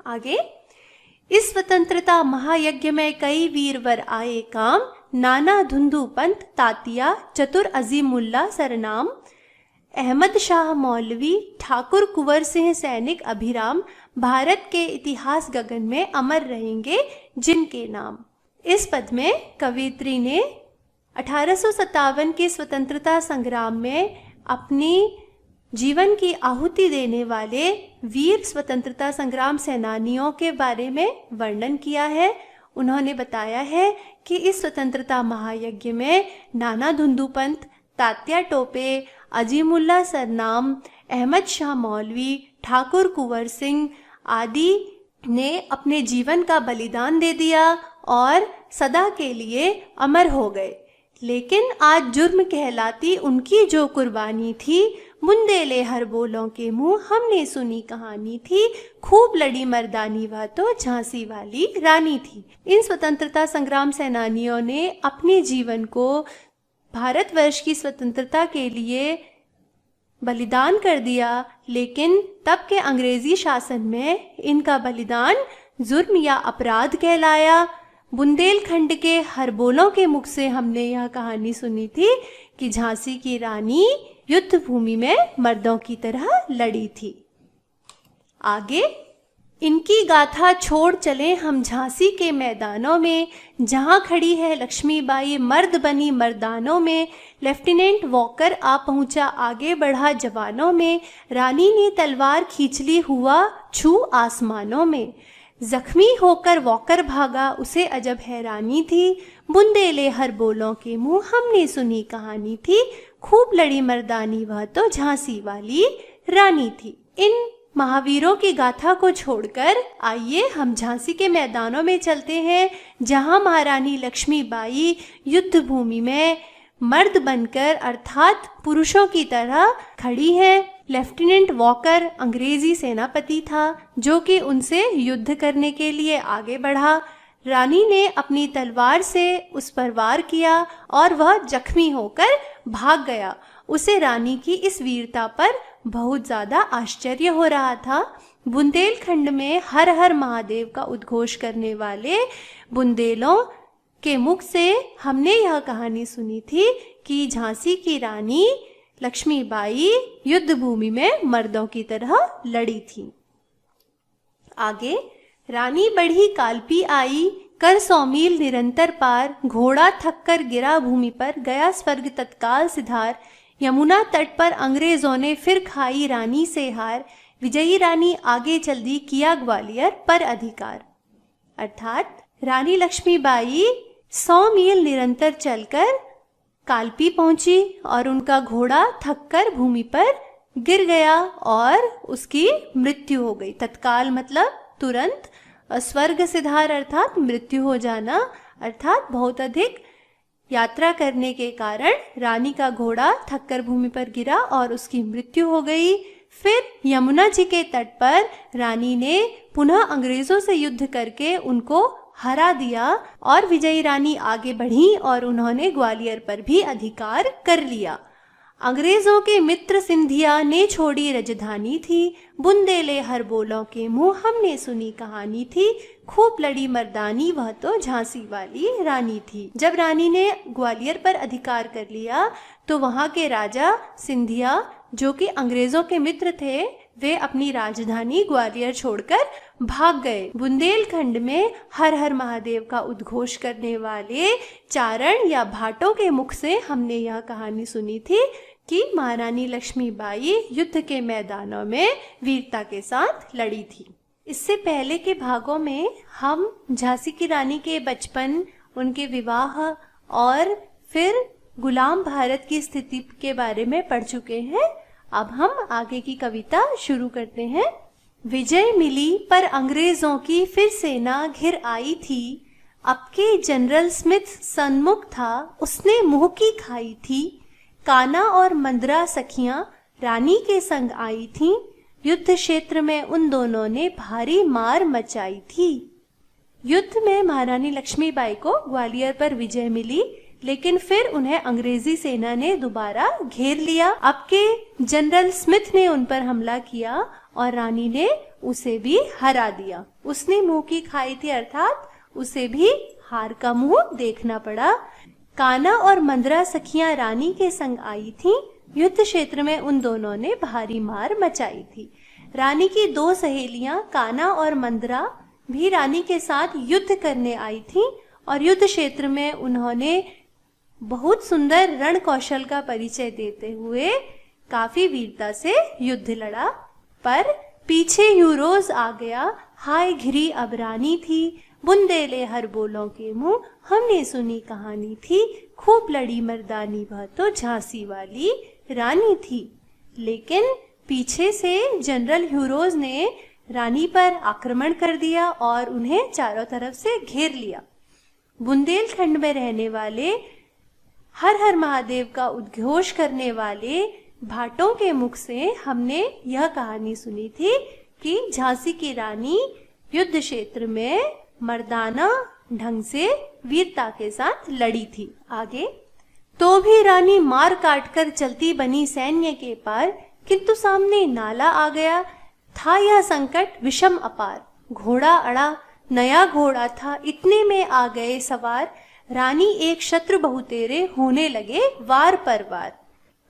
आगे, इस स्वतंत्रता महायज्ञ में कई वीरवर आए काम, नाना धुंधु पंत तातिया चतुर अजीमुल्ला सरनाम, अहमद शाह मौलवी ठाकुर कुंवर सिंह सैनिक अभिराम, भारत के इतिहास गगन में अमर रहेंगे जिनके नाम। इस पद में कवियत्री ने 1857 के स्वतंत्रता संग्राम में अपनी जीवन की आहुति देने वाले वीर स्वतंत्रता संग्राम सेनानियों के बारे में वर्णन किया है। उन्होंने बताया है कि इस स्वतंत्रता महायज्ञ में नाना धुंधु पंत, तात्या टोपे, अजीमुल्ला सरनाम, अहमद शाह मौलवी, ठाकुर कुंवर सिंह आदि ने अपने जीवन का बलिदान दे दिया और सदा के लिए अमर हो गए। लेकिन आज जुर्म कहलाती उनकी जो कुर्बानी थी, बुंदेले हर बोलों के मुंह हमने सुनी कहानी थी, खूब लड़ी मर्दानी वह तो झांसी वाली रानी थी। इन स्वतंत्रता संग्राम सेनानियों ने अपने जीवन को भारतवर्ष की स्वतंत्रता के लिए बलिदान कर दिया, लेकिन तब के अंग्रेजी शासन में इनका बलिदान जुर्म या अपराध कहलाया। बुंदेलखंड के हरबोलों के मुख से हमने यह कहानी सुनी थी कि झांसी की रानी युद्ध भूमि में मर्दों की तरह लड़ी थी। आगे, इनकी गाथा छोड़ चले हम झांसी के मैदानों में, जहां खड़ी है लक्ष्मीबाई मर्द बनी मर्दानों में, लेफ्टिनेंट वॉकर आ पहुंचा आगे बढ़ा जवानों में, रानी ने तलवार खींच ली हुआ छू आसमानों में, जख्मी होकर वॉकर भागा उसे अजब हैरानी थी, बुंदेले हर बोलों के मुंह हमने सुनी कहानी थी, खूब लड़ी मर्दानी वह तो झांसी वाली रानी थी। इन महावीरों की गाथा को छोड़कर आइए हम झांसी के मैदानों में चलते हैं, जहां महारानी लक्ष्मीबाई युद्ध भूमि में मर्द बनकर अर्थात पुरुषों की तरह खड़ी हैं। लेफ्टिनेंट वॉकर अंग्रेजी सेनापति था जो कि उनसे युद्ध करने के लिए आगे बढ़ा। रानी ने अपनी तलवार से उस पर वार किया और वह जख्मी होकर भाग गया। उसे रानी की इस वीरता पर बहुत ज़्यादा आश्चर्य हो रहा था। बुंदेलखंड में हर हर महादेव का उद्घोष करने वाले बुंदेलों के मुख से हमने यह कहानी सुनी थी कि झांसी की रानी लक्ष्मीबाई युद्ध भूमि में मर्दों की तरह लड़ी थी। आगे, रानी बढ़ी कालपी आई कर 100 मील निरंतर पार, घोड़ा थक कर गिरा भूमि पर, गया स्वर्ग तत्काल सिधार, यमुना तट पर अंग्रेजों ने फिर खाई रानी से हार, विजयी रानी आगे चल दी किया ग्वालियर पर अधिकार। अर्थात रानी लक्ष्मीबाई 100 मील निरंतर चलकर कालपी पहुंची और उनका घोड़ा थककर भूमि पर गिर गया और उसकी मृत्यु हो गई। तत्काल मतलब तुरंत, स्वर्ग सिधार अर्थात मृत्यु हो जाना, अर्थात बहुत अधिक यात्रा करने के कारण रानी का घोड़ा थककर भूमि पर गिरा और उसकी मृत्यु हो गई। फिर यमुना जी के तट पर रानी ने पुनः अंग्रेजों से युद्ध करके उनको हरा दिया और विजयी रानी आगे बढ़ी और उन्होंने ग्वालियर पर भी अधिकार कर लिया। अंग्रेजों के मित्र सिंधिया ने छोड़ी राजधानी थी, बुंदेले हर बोलों के मुंह हमने सुनी कहानी थी, खूब लड़ी मर्दानी वह तो झांसी वाली रानी थी। जब रानी ने ग्वालियर पर अधिकार कर लिया तो वहां के राजा सिंधिया जो कि अंग्रेजों के मित्र थे, वे अपनी राजधानी ग्वालियर छोड़कर भाग गए। बुंदेलखंड में हर हर महादेव का उद्घोष करने वाले चारण या भाटों के मुख से हमने यह कहानी सुनी थी कि महारानी लक्ष्मीबाई युद्ध के मैदानों में वीरता के साथ लड़ी थी। इससे पहले के भागों में हम झांसी की रानी के बचपन, उनके विवाह और फिर गुलाम भारत की स्थिति के बारे में पढ़ चुके हैं। अब हम आगे की कविता शुरू करते हैं। विजय मिली पर अंग्रेजों की फिर सेना घिर आई थी, अब के जनरल स्मिथ सन्मुख था उसने मुंह की खाई थी, काना और मंदरा सखियां रानी के संग आई थीं, युद्ध क्षेत्र में उन दोनों ने भारी मार मचाई थी। युद्ध में महारानी लक्ष्मीबाई को ग्वालियर पर विजय मिली, लेकिन फिर उन्हें अंग्रेजी सेना ने दोबारा घेर लिया। अब के जनरल स्मिथ ने उन पर हमला किया और रानी ने उसे भी हरा दिया। उसने मुंह की खाई थी, अर्थात उसे भी हार का मुंह देखना पड़ा। कान्हा और मंद्रा सखियां रानी के संग आई थीं। युद्ध क्षेत्र में उन दोनों ने भारी मार मचाई थी। रानी की दो सहेलियां कान्हा और मंद्रा भी रानी के साथ युद्ध करने आई थीं और युद्ध क्षेत्र में उन्होंने बहुत सुंदर रण कौशल का परिचय देते हुए काफी वीरता से युद्ध लड़ा। पर पीछे यूरोज आ गया, हाय घिरी अब रानी थी, बुंदेले हर बोलों के मुंह, हमने सुनी कहानी थी, खूब लड़ी मर्दानी वह तो झांसी वाली रानी थी। लेकिन पीछे से जनरल यूरोज ने रानी पर आक्रमण कर दिया और उन्हें चारों तरफ से घेर लिया। बुंदेलखंड में रहने वाले हर हर महादेव का उद्घोष करने वाले भाटों के मुख से हमने यह कहानी सुनी थी कि झांसी की रानी युद्ध क्षेत्र में मर्दाना ढंग से वीरता के साथ लड़ी थी। आगे, तो भी रानी मार काट कर चलती बनी सैन्य के पार, किंतु सामने नाला आ गया था यह संकट विषम अपार। घोड़ा अड़ा, नया घोड़ा था, इतने में आ गए सवार, रानी एक शत्रु बहुतेरे होने लगे वार पर वार।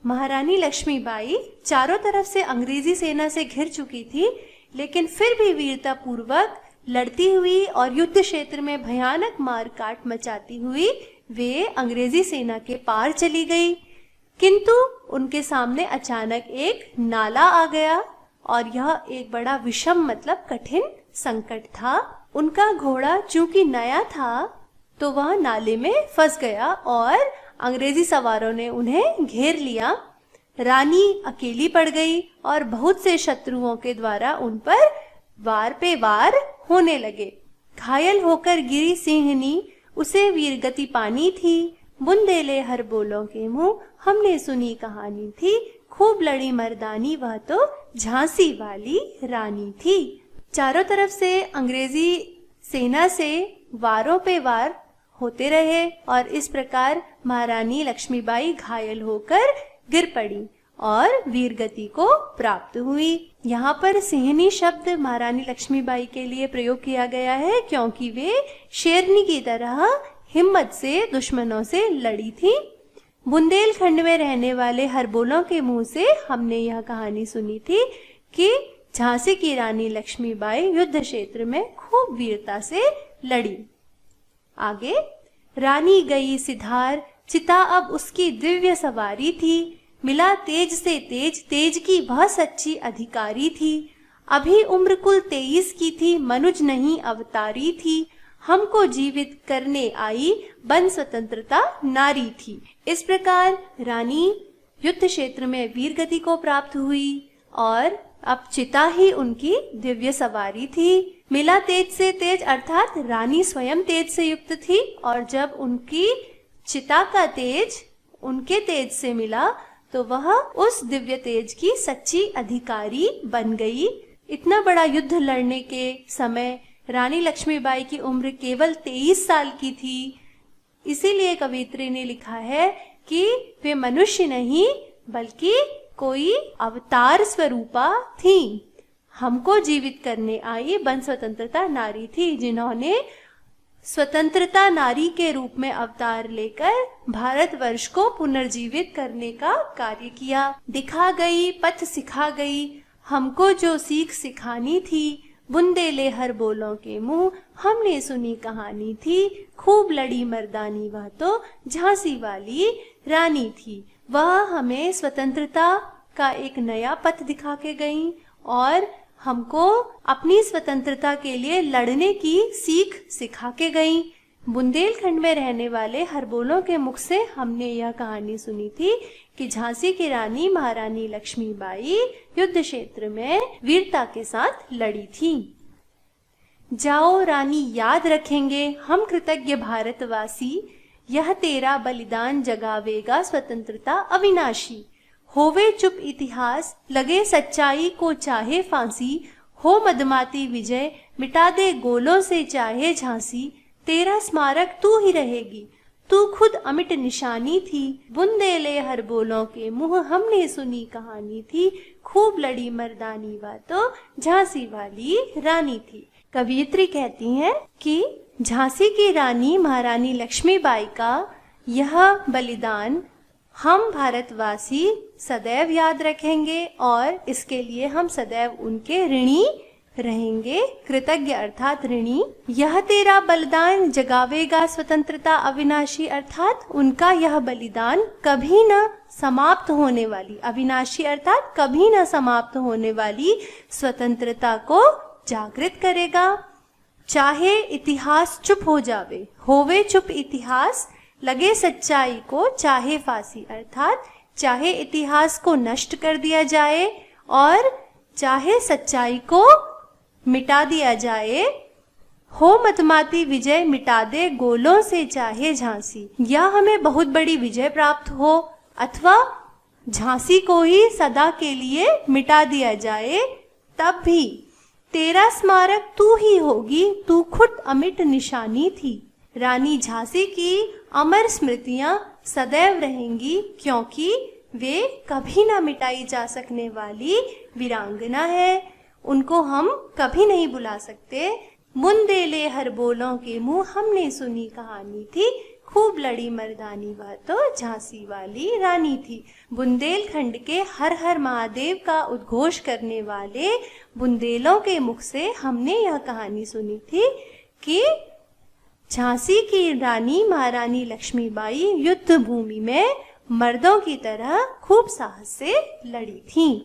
महारानी लक्ष्मीबाई चारों तरफ से अंग्रेजी सेना से घिर चुकी थी, लेकिन फिर भी वीरता पूर्वक लड़ती हुई और युद्ध क्षेत्र में भयानक मार काट मचाती हुई वे अंग्रेजी सेना के पार चली गई। किंतु उनके सामने अचानक एक नाला आ गया और यह एक बड़ा विषम मतलब कठिन संकट था। उनका घोड़ा चूंकि नया था तो वह नाले में फंस गया और अंग्रेजी सवारों ने उन्हें घेर लिया। रानी अकेली पड़ गई और बहुत से शत्रुओं के द्वारा उन पर वार पे वार होने लगे। घायल होकर गिरी सिंहनी, उसे वीरगति पानी थी, बुंदेले हर बोलों के मुंह, हमने सुनी कहानी थी, खूब लड़ी मर्दानी वह तो झांसी वाली रानी थी। चारों तरफ से अंग्रेजी सेना से वारों पे वार होते रहे और इस प्रकार महारानी लक्ष्मीबाई घायल होकर गिर पड़ी और वीरगति को प्राप्त हुई। यहाँ पर सिंहनी शब्द महारानी लक्ष्मीबाई के लिए प्रयोग किया गया है क्योंकि वे शेरनी की तरह हिम्मत से दुश्मनों से लड़ी थी। बुंदेलखंड में रहने वाले हरबोलों के मुंह से हमने यह कहानी सुनी थी कि झांसी की रानी लक्ष्मीबाई युद्ध क्षेत्र में खूब वीरता से लड़ी। आगे, रानी गई सिधार, चिता अब उसकी दिव्य सवारी थी, मिला तेज से तेज, तेज की वह सच्ची अधिकारी थी, अभी उम्र कुल 23 की थी, मनुज नहीं अवतारी थी, हमको जीवित करने आई, बन स्वतंत्रता नारी थी। इस प्रकार रानी युद्ध क्षेत्र में वीरगति को प्राप्त हुई और अब चिता ही उनकी दिव्य सवारी थी। मिला तेज से तेज अर्थात रानी स्वयं तेज से युक्त थी और जब उनकी चिता का तेज उनके तेज से मिला तो वह उस दिव्य तेज की सच्ची अधिकारी बन गई। इतना बड़ा युद्ध लड़ने के समय रानी लक्ष्मीबाई की उम्र केवल 23 साल की थी। इसीलिए कवियत्री ने लिखा है कि वे मनुष्य नहीं बल्कि कोई अवतार स्वरूपा थी, हमको जीवित करने आई, बन स्वतंत्रता नारी थी, जिन्होंने स्वतंत्रता नारी के रूप में अवतार लेकर भारतवर्ष को पुनर्जीवित करने का कार्य किया। दिखा गई पथ सिखा गई, हमको जो सीख सिखानी थी, बुंदेले हर बोलों के मुंह, हमने सुनी कहानी थी, खूब लड़ी मर्दानी वह तो झांसी वाली रानी थी। वह हमें स्वतंत्रता का एक नया पथ दिखा के गई और हमको अपनी स्वतंत्रता के लिए लड़ने की सीख सिखा के गई। बुंदेलखंड में रहने वाले हरबोलों के मुख से हमने यह कहानी सुनी थी कि झांसी की रानी महारानी लक्ष्मीबाई युद्ध क्षेत्र में वीरता के साथ लड़ी थी। जाओ रानी याद रखेंगे हम कृतज्ञ भारतवासी, यह तेरा बलिदान जगावेगा स्वतंत्रता अविनाशी। होवे चुप इतिहास, लगे सच्चाई को चाहे फांसी, हो मदमाती विजय, मिटा दे गोलों से चाहे झांसी, तेरा स्मारक तू ही रहेगी, तू खुद अमिट निशानी थी, बुंदेले हर बोलों के मुंह हमने सुनी कहानी थी, खूब लड़ी मर्दानी बातों झांसी वाली रानी थी। कवियत्री कहती हैं कि झांसी की रानी महारानी लक्ष्मीबाई का यह बलिदान हम भारतवासी सदैव याद रखेंगे और इसके लिए हम सदैव उनके ऋणी रहेंगे, कृतज्ञ अर्थात ऋणी। यह तेरा बलिदान जगावेगा स्वतंत्रता अविनाशी, अर्थात उनका यह बलिदान कभी न समाप्त होने वाली, अविनाशी अर्थात कभी न समाप्त होने वाली स्वतंत्रता को जागृत करेगा। चाहे इतिहास चुप हो जावे, होवे चुप इतिहास, लगे सच्चाई को चाहे फांसी, अर्थात चाहे इतिहास को नष्ट कर दिया जाए और चाहे सच्चाई को मिटा दिया जाए, हो मतमाती विजय मिटा दे गोलों से चाहे झांसी, या हमें बहुत बड़ी विजय प्राप्त हो अथवा झांसी को ही सदा के लिए मिटा दिया जाए, तब भी तेरा स्मारक तू ही होगी, तू खुद अमिट निशानी थी। रानी झांसी की अमर स्मृतियां सदैव रहेंगी क्योंकि वे कभी ना मिटाई जा सकने वाली वीरांगना है, उनको हम कभी नहीं बुला सकते। बुंदेले हर बोलों के मुंह हमने सुनी कहानी थी, खूब लड़ी मर्दानी बातों झांसी वाली रानी थी। बुंदेलखंड के हर हर महादेव का उद्घोष करने वाले बुंदेलों के मुख से हमने यह कहानी सुनी थी कि झांसी की रानी महारानी लक्ष्मीबाई युद्ध भूमि में मर्दों की तरह खूब साहस से लड़ी थीं।